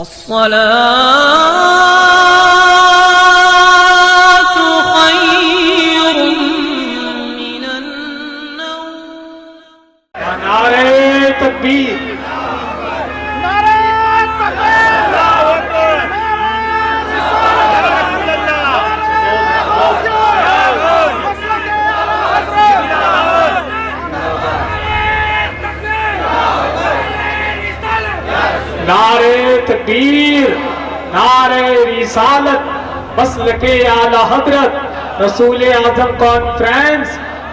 الصلاة خير من النوم. نعرہ تکبیر، نعرہ تکبیر، نعرہ رسالت، مسلک اعلی حضرت، رسول اعظم کانفرنس،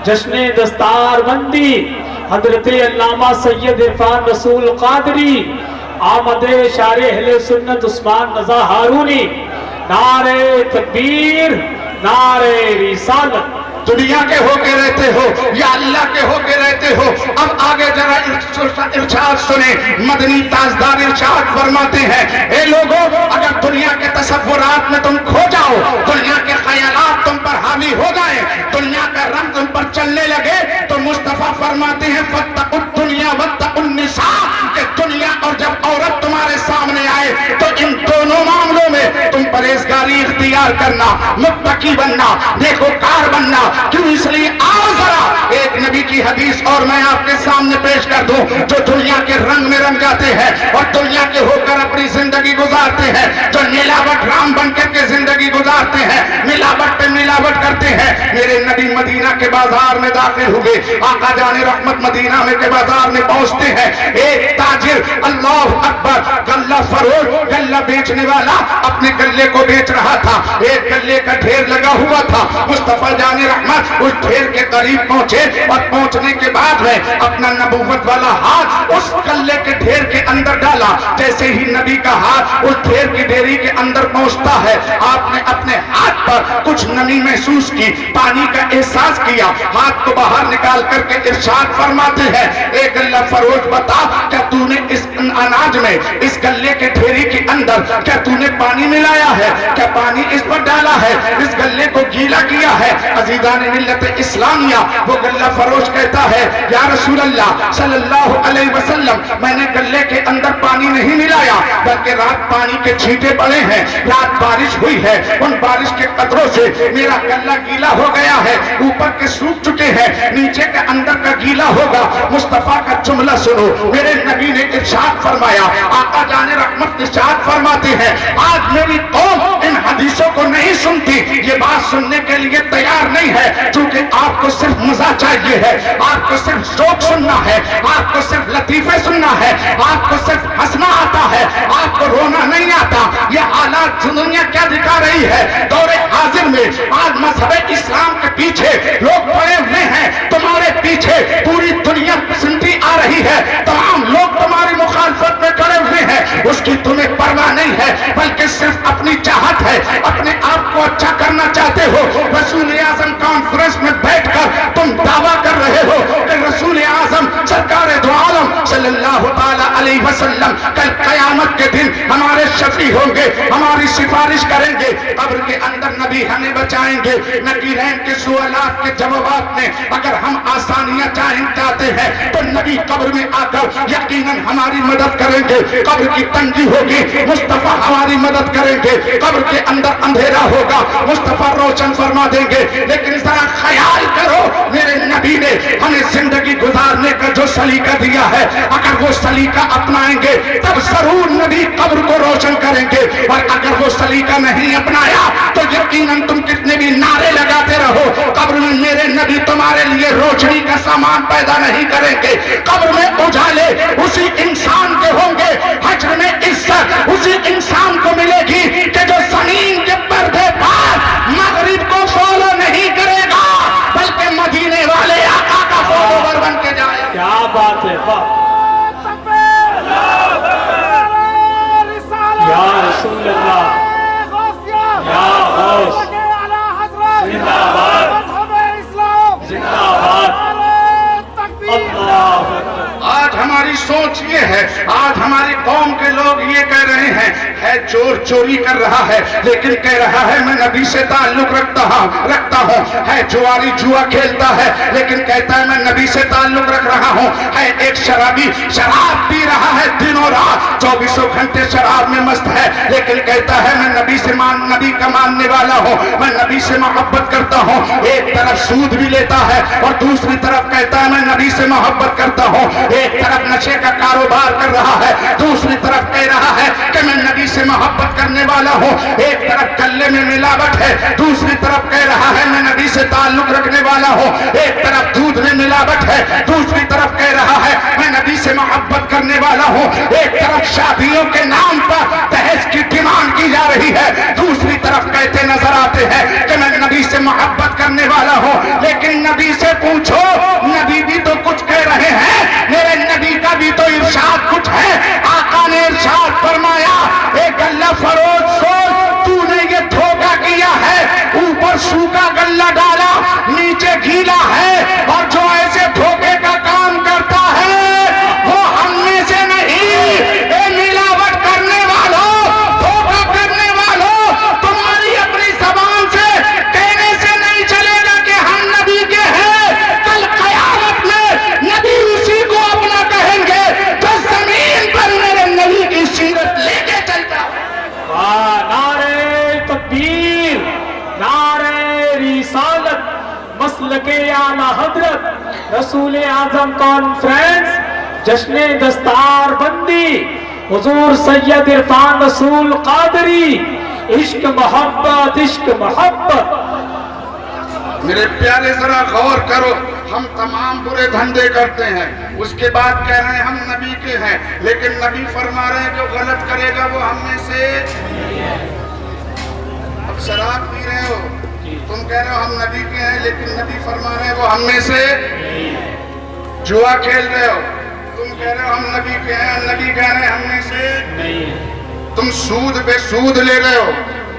جشن دستار بندی، حضرت علامہ سید عرفان رسول قادری، آمد شارع اہل سنت عثمان رضا ہارونی. نعرہ تکبیر، نعرہ رسالت. دنیا کے ہو کے رہتے ہو یا اللہ کے ہو کے رہتے ہو. اب آگے ذرا ارشاد سنیں. مدنی تاجدار ارشاد فرماتے ہیں، اے لوگوں، اگر دنیا کے تصورات میں تم کھو جاؤ، دنیا کے خیالات تم پر حاوی ہو جائیں، دنیا کا رنگ تم پر چلنے لگے، تو مصطفیٰ فرماتے ہیں فاتقوا الدنیا واتقوا النساء، کہ دنیا اور جب عورت تمہارے سامنے آئے تو ان دونوں معاملوں میں تم پرہیزگاری اختیار کرنا، متقی بننا، نیکوکار بننا. کیوں؟ اس لیے آؤ ذرا ایک نبی کی حدیث اور میں آپ کے سامنے پیش کر دوں، جو دنیا کے رنگ میں رنگ جاتے ہیں اور دنیا کے ہو کر اپنی زندگی گزارتے ہیں، جو ملاوٹ رام بن کر کے زندگی گزارتے ہیں، ملاوٹ پہ ملاوٹ کرتے ہیں. میرے نبی مدینہ کے بازار میں داخل ہوئے، آقا جان رحمت مدینہ میں کے بازار میں پہنچتے ہیں. ایک تاجر، اللہ اکبر، غلہ فروش، غلہ بیچنے والا اپنے غلے کو بیچ رہا تھا. ایک غلے کا ڈھیر لگا ہوا تھا. مصطفیٰ جان رحمت اس ڈھیر کے قریب پہنچے اور پہنچنے کے بعد میں اپنا نبوت والا ہاتھ اس غلے کے ڈھیر کے اندر ڈالا. جیسے ہی نبی کا ہاتھ اس ڈھیر کی ڈھیری کے اندر پہنچتا ہے، آپ نے اپنے ہاتھ پر کچھ نمی محسوس کی، پانی کا احساس کیا. ہاتھ کو باہر نکال کر کے ارشاد فرماتے ہیں، اے غلہ فروش، بتا کیا تو نے اس اناج میں، اس غلے کے ڈھیری کے اندر کیا تو نے پانی ملایا ہے؟ کیا پانی اس پر ڈالا ہے؟ اس غلے کو گیلا کیا ہے؟ عزیزان ملت اسلامیہ، وہ غلہ فروش کہتا ہے، یا رسول اللہ صلی اللہ علیہ وسلم، میں نے غلے کے اندر پانی نہیں ملایا، بلکہ رات پانی کے چھینٹے پڑے ہیں، رات بارش ہوئی ہے، ان بارش کے قطروں سے میرا غلہ گیلا ہو گیا ہے، اوپر کے سوکھ چکے ہیں، نیچے کے اندر کا گیلا ہوگا. مصطفیٰ کا جملہ سنو. میرے نبی نے ارشاد فرمایا، آقا جان رحمت ارشاد فرماتے ہیں، آج میری قوم ان حدیثوں کو نہیں سنتی، یہ بات سننے کے لیے تیار نہیں ہے، چونکہ آپ کو صرف مزہ چاہیے ہے، آپ کو صرف شوق سننا ہے، آپ کو صرف لطیفے سننا ہے، آپ کو صرف ہنسنا آتا ہے، آپ کو رونا نہیں آتا. یہ حالات دنیا کیا دکھا رہی ہے؟ دور حاضر میں آج مذہب اسلام کے پیچھے لوگ پڑے ہوئے ہیں، تمہارے پیچھے پوری دنیا سنتی آ رہی ہے، تمام لوگ تمہاری مخالفت میں کھڑے ہوئے ہیں. اس کی تمہیں پرواہ نہیں ہے، بلکہ صرف اپنی چاہت ہے، اپنے آپ کو اچھا کرنا چاہتے ہو. رسول اعظم کانفرنس میں بیٹھ کر تم دعویٰ کر رہے ہو کہ رسول اعظم سرکار دو عالم صلی اللہ تعالی علیہ وسلم کل قیامت کے دن ہمارے شفیع ہوں گے، ہماری سفارش کریں گے، قبر کے اندر نبی ہمیں بچائیں گے. نکیرین کے سوالات کے جوابات میں اگر ہم آسانیاں چاہتے ہیں تو نبی قبر میں آ کر یقیناً ہماری مدد کریں گے. قبر کی تنگی ہوگی، مصطفیٰ ہماری مدد کریں گے. قبر کے اندر اندھیرا ہوگا، مصطفیٰ روشن فرما دیں گے. لیکن ذرا خیال کرو، میرے نبی نے ہمیں زندگی گزارنے کا جو سلیقہ دیا ہے، اگر وہ سلیقہ اپنائیں گے تب ضرور نبی قبر کو روشن کریں گے. اور اگر وہ سلیقہ نہیں اپنایا تو یقیناً تم کتنے بھی نعرے لگاتے رہو، قبر میں میرے نبی تمہارے لیے روشنی کا سامان پیدا نہیں کریں گے. قبر میں اجالے اسی انسان کے ہوں گے، حشر میں عزت اسی انسان کو ملے گی کہ جو زمین کے پردے پار مغرب کو فالو نہیں کرے گا، بلکہ مدینے والے آقا کا فالوور بن کے جائے. کیا بات ہے! یا رسول اللہ، یا غوث، زندہ باد، زندہ باد. اللہ. آج ہماری سوچ یہ ہے، آج ہماری قوم کے لوگ یہ کہہ رہے ہیں، ہے چور چوری کر رہا ہے لیکن کہہ رہا ہے میں نبی سے تعلق رکھتا ہوں. ہے جواری جوا کھیلتا ہے لیکن کہتا ہے میں نبی سے تعلق رکھ رہا ہوں. ہے ایک شرابی شراب پی رہا ہے دنوں رات 24 گھنٹے شراب میں مست ہے لیکن کہتا ہے میں نبی کا ماننے والا ہوں, میں نبی سے محبت کرتا ہوں. ایک طرف سود بھی لیتا ہے اور دوسری طرف کہتا ہے میں نبی سے محبت کرتا ہوں. ایک طرف نشے کا کاروبار کر رہا ہے دوسری طرف کہہ رہا ہے کہ میں نبی سے محبت کرنے والا ہوں. ایک طرف گلے میں ملاوٹ ہے دوسری طرف کہہ رہا ہے میں نبی سے تعلق رکھنے والا ہوں. ایک طرف دودھ میں ملاوٹ ہے دوسری طرف کہہ رہا ہے میں نبی سے محبت کرنے والا ہوں. ایک طرف شادیوں کے نام پر دہیج کی ڈیمانڈ کی جا رہی ہے دوسری طرف کہتے نظر آتے ہیں کہ میں نبی سے محبت کرنے والا ہوں. لیکن نبی سے پوچھو, نبی بھی تو کچھ کہہ رہے ہیں, میرے نبی کا بھی تو ارشاد کچھ ہے. آقا نے ارشاد فرمایا ایک اللہ فروز سوچ تو نے یہ دھوکہ کیا ہے, اوپر سوکھا گلہ ڈالا نیچے گیلا ہے, اور جو ایسے دھوکے کا کام کرتا ہے وہ ہم میں سے نہیں. اے ملاوٹ کرنے والوں, دھوکہ کرنے والوں, تمہاری اپنی زبان سے کہنے سے نہیں چلے گا کہ ہم نبی کے ہیں. کل قیامت میں نبی اسی کو اپنا کہیں گے جو زمین پر میرے نبی کی سیرت لے کے چلتا ہے. نعرہ تکبیر, نعرہ رسالت, مسلک اعلی حضرت رسول اعظم کانفرنس, جشن دستار بندی حضور سید عرفان رسول قادری. عشق محبت, عشق محبت. میرے پیارے ذرا غور کرو, ہم تمام برے دھندے کرتے ہیں اس کے بعد کہہ رہے ہیں ہم نبی کے ہیں, لیکن نبی فرما رہے ہیں جو غلط کرے گا وہ ہم میں سے. اب شراب پی رہے ہو, تم کہہ رہے ہو ہم نبی کے ہیں لیکن نبی فرما رہے ہیں وہ ہم میں سے. جوا کھیل رہے ہو, تم کہہ رہے ہو ہم نبی کے ہیں, نبی کہہ رہے ہیں ہم میں سے. تم سود بے سود لے رہے ہو,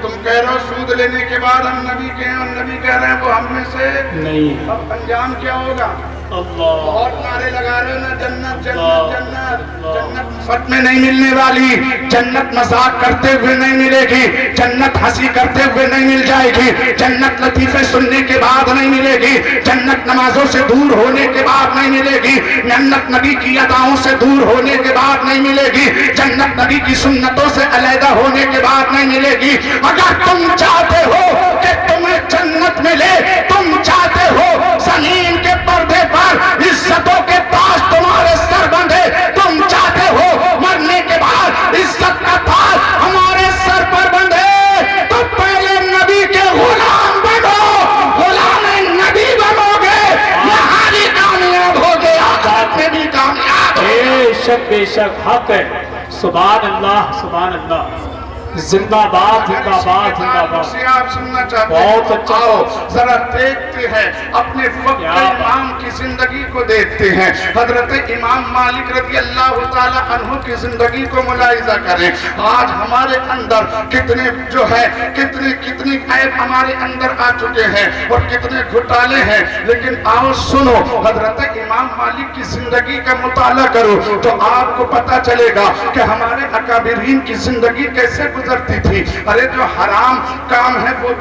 تم کہہ رہے ہو سود لینے کے بعد ہم نبی کے ہیں اور نبی کہہ رہے ہیں وہ ہم میں سے نہیں. اب انجام کیا ہوگا؟ بہت نعرے لگا رہے ہو نا, جنت جنت جنت. جنت مفت میں نہیں ملنے والی, جنت مذاق کرتے ہوئے نہیں ملے گی, جنت ہنسی کرتے ہوئے نہیں مل جائے گی, جنت لطیفے سننے کے بعد نہیں ملے گی, جنت نمازوں سے دور ہونے کے بعد نہیں ملے گی, جنت نبی کی اداؤں سے دور ہونے کے بعد نہیں ملے گی, جنت نبی کی سنتوں سے علیحدہ ہونے کے بعد نہیں ملے گی. اگر تم چاہتے ہو کہ تمہیں جنت ملے, تم چاہتے ہو زمین کے پردے پر عزتوں کے تاج تمہارے سر بندھے, تم چاہتے ہو مرنے کے بعد عزت کا تاج ہمارے سر پر بندھے, تو پہلے نبی کے غلام بنو. غلام نبی بنو گے یہاں بھی کامیاب ہوگے, آخرت میں بھی کامیاب. بے شک بے شک حق ہے. سبحان اللہ سبحان اللہ. زندہ باد زندہ باد زندہ باد. آپ سننا چاہتے ہیں بہت اچھا. آؤ ذرا دیکھتے ہیں اپنے وقت امام کی زندگی کو دیکھتے ہیں. حضرت امام مالک رضی اللہ تعالی عنہ کی زندگی کو ملاحظہ کریں. آج ہمارے اندر کتنے جو ہے کتنی عیب ہمارے اندر آ چکے ہیں اور کتنے گھٹالے ہیں, لیکن آؤ سنو حضرت امام مالک کی زندگی کا مطالعہ کرو تو آپ کو پتا چلے گا کہ ہمارے اکابرین کی زندگی کیسے گزرتی تھی. ارے جو حرام کام ہے وہ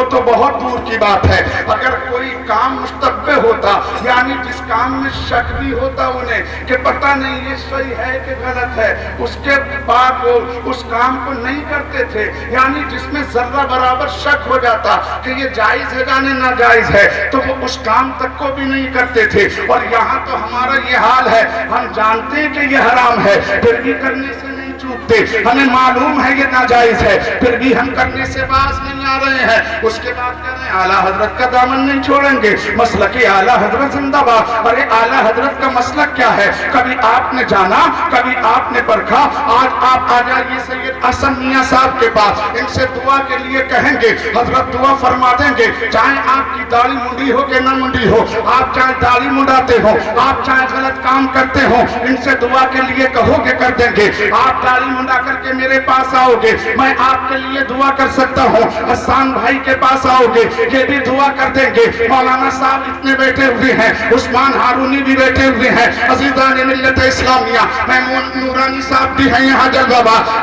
تو بہت دور کی بات ہے. اگر کوئی کام مشتبہ ہوتا, یعنی جس کام میں شک بھی ہوتا انہیں کہ پتہ نہیں یہ صحیح ہے کہ غلط ہے, اس کے بعد وہ اس کام کو نہیں کرتے تھے. یعنی جس میں ذرہ برابر شک ہو جاتا کہ یہ جائز ہے جانے ناجائز ہے تو وہ اس کام تک کو بھی نہیں کرتے تھے. اور یہاں تو ہمارا یہ حال ہے, ہم جانتے ہیں کہ یہ حرام ہے پھر بھی کرنے سے چوکتے, ہمیں معلوم ہے یہ ناجائز ہے پھر بھی ہم کرنے سے باز نہیں آ رہے ہیں. اس کے بعد کہہ رہے ہیں اعلیٰ حضرت کا دامن نہیں چھوڑیں گے, مسلک اعلیٰ حضرت زندہ باد. ارے اعلیٰ حضرت کا مسلک کیا ہے؟ کبھی آپ نے جانا, کبھی آپ نے پرکھا. آج آپ آ جائیے سید حسن میاں صاحب کے پاس, ان سے دعا کے لیے کہیں گے, حضرت دعا فرما دیں گے. چاہے آپ کی داڑھی منڈی ہو کہ نہ منڈی ہو, آپ چاہے داڑھی منڈاتے ہو, آپ چاہے غلط کام کرتے ہو, ان سے دعا کے لیے کہو گے کر دیں گے. آپ داڑھی منڈا کر کے میرے پاس آؤ گے, میں آپ کے لیے دعا کر سکتا ہوں. حسان بھائی کے پاس آؤ گے, یہ بھی دعا کر دیں گے. مولانا صاحب اتنے بیٹھے ہوئے ہیں, عثمان ہارونی بھی بیٹھے ہوئے ہیں, عزیزان ملت اسلامیہ, محمود نورانی صاحب بھی ہیں یہاں جلوہ باز,